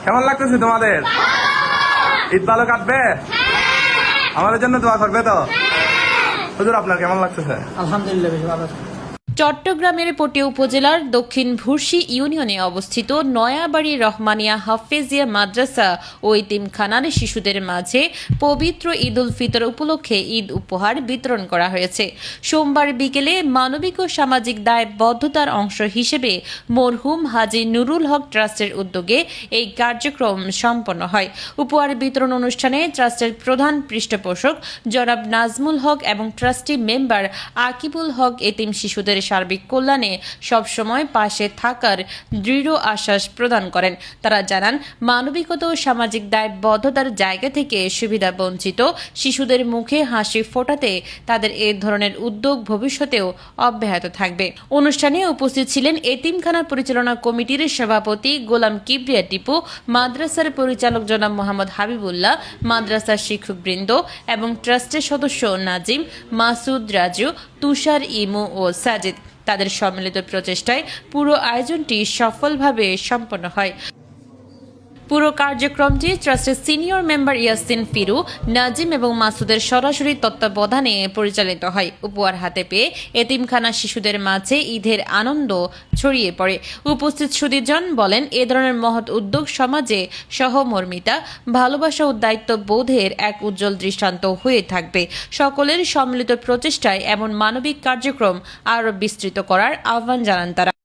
কেমন লাগতেছে তোমাদের? ঈদ ভালো কাটবে? আমাদের জন্য দোয়া করবে তো? হুজুর আপনার কেমন লাগতেছে? আলহামদুলিল্লাহ বেশ ভালো। চট্টগ্রামের পটিয়া উপজেলার দক্ষিণ ভুরসি ইউনিয়নে অবস্থিত নয়াবাড়ি রহমানিয়া হাফেজিয়া মাদ্রাসা ও ইতিমখানার শিশুদের মাঝে পবিত্র ঈদ উল ফিতর উপলক্ষে ঈদ উপহার বিতরণ করা হয়েছে। সোমবার বিকেলে মানবিক ও সামাজিক দায়বদ্ধতার অংশ হিসেবে মরহুম হাজী নুরুল হক ট্রাস্টের উদ্যোগে এই কার্যক্রম সম্পন্ন হয়। উপহার বিতরণ অনুষ্ঠানে ট্রাস্টের প্রধান পৃষ্ঠপোষক জনাব নাজমুল হক এবং ট্রাস্টি মেম্বার আকিবুল হক এতিম শিশুদের সার্বিক কল্যাণে সবসময় পাশে থাকার দৃঢ় আশ্বাস প্রদান করেন। তারা জানান, মানবিকতা ও সামাজিক দায়বদ্ধতার জায়গা থেকে সুবিধা বঞ্চিত শিশুদের মুখে হাসি ফোটাতে তাদের এ ধরনের উদ্যোগ ভবিষ্যতেও অব্যাহত থাকবে। অনুষ্ঠানে উপস্থিত ছিলেন এতিমখানা পরিচালনা কমিটির সভাপতি গোলাম কিবরিয়া টিপু, মাদ্রাসার পরিচালক জনাব মোহাম্মদ হাবিবুল্লাহ, মাদ্রাসার শিক্ষকবৃন্দ এবং ট্রাস্টের সদস্য নাজিম, মাসুদ, রাজু, তুষার, ইমু ও সাজিদ। তাদের সম্মিলিত প্রচেষ্টায় পুরো আয়োজনটি সফলভাবে সম্পন্ন হয়। পুরো কার্যক্রমটি ট্রাস্টের সিনিয়র মেম্বার ইয়াসিন ফিরু, নাজিম এবং মাসুদের সরাসরি তত্ত্বাবধানে পরিচালিত হয়। উপহার হাতে পেয়ে এতিমখানা শিশুদের মাঝে ঈদের আনন্দ ছড়িয়ে পড়ে। উপস্থিত সুধীজন বলেন, এ ধরনের মহৎ উদ্যোগ সমাজে সহমর্মিতা, ভালোবাসা ও দায়িত্ববোধের এক উজ্জ্বল দৃষ্টান্ত হয়ে থাকবে। সকলের সম্মিলিত প্রচেষ্টায় এমন মানবিক কার্যক্রম আরও বিস্তৃত করার আহ্বান জানান তারা।